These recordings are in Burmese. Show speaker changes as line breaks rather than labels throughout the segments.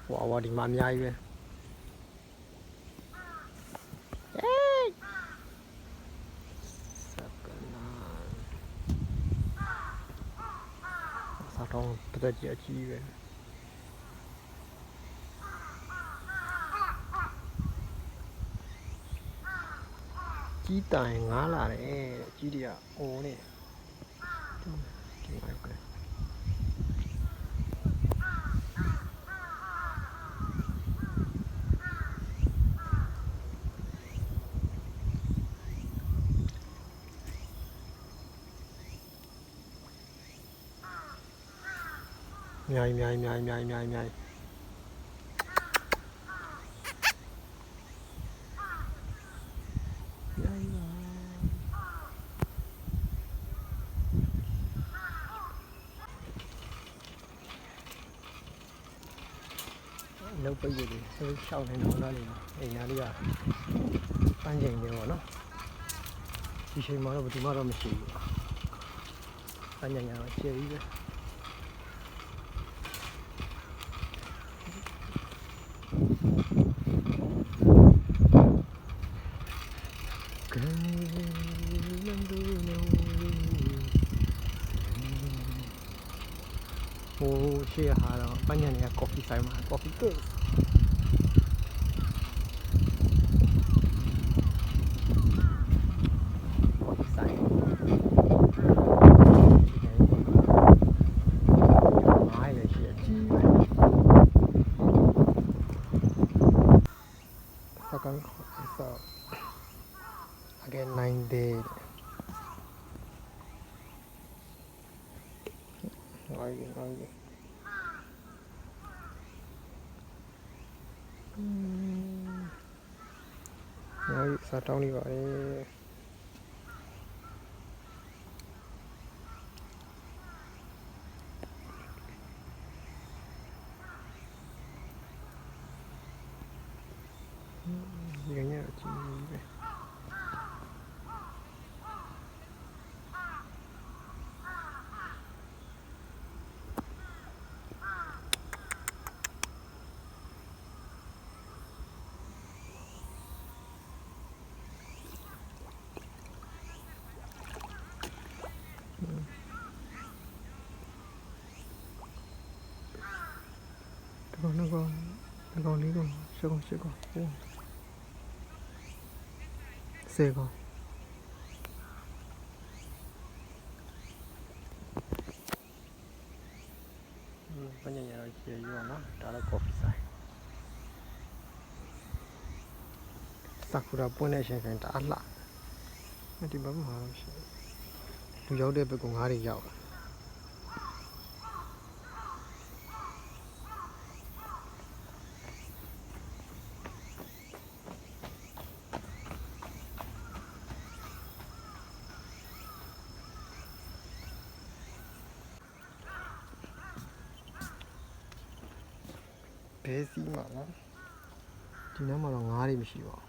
ဝါဒီမှာအများကြီးပဲစားတော့တစ်သက်ကြီးအကြီးပဲကြီးတိုင်ငားလာတယ်ကြီးတွေကအိုးနေဒီမှာပဲမြိုင်လောက်ပိတ်ရတယ်ရှောက်နေတော့လာနေအိမ်သားလေးကပန်းချိန်နေပေါ့နော်ဒီချိန်မှာတော့ဘယ်သူမှတော့မရှိဘူးပန်းချိန်ကတော့ကျေပြီးပဲဟိုရှေ့ဟာတော့ပန်းညံတွေကကော်ဖီဆိုင်မှာကော်ဖီကုတ်ကော်ဖီဆိုင်အားရရှိကြီးပဲစကန်ဆော again 9 day okay Rồi, sao trong đi gọi gì nhá chị nó còn lý còn sẽ còn xe còn có nhà rồi chia vô nó đó là coffee sai sakura pone shen shen đã lạ nó đi bấm vào tôi giấu đây với cùng hai đi dạo bé xí mà lắm thì nếu mà nó ngá đi mới xí vào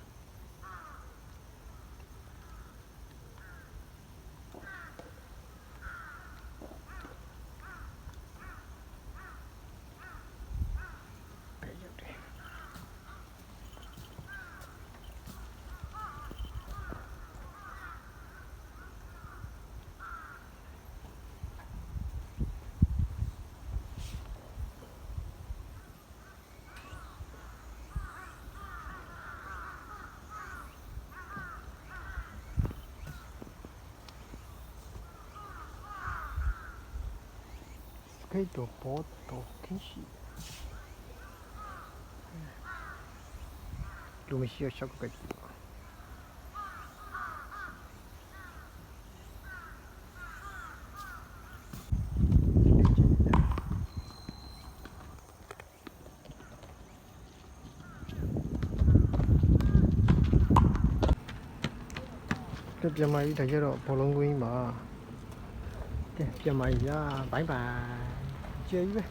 cái đồ bó đồ cái gì luôn mới xíu chắc cái gì cái giờ mày thấy chưa rồi, bỏ lông quên mà cái giờ mày ra bye bye chơi với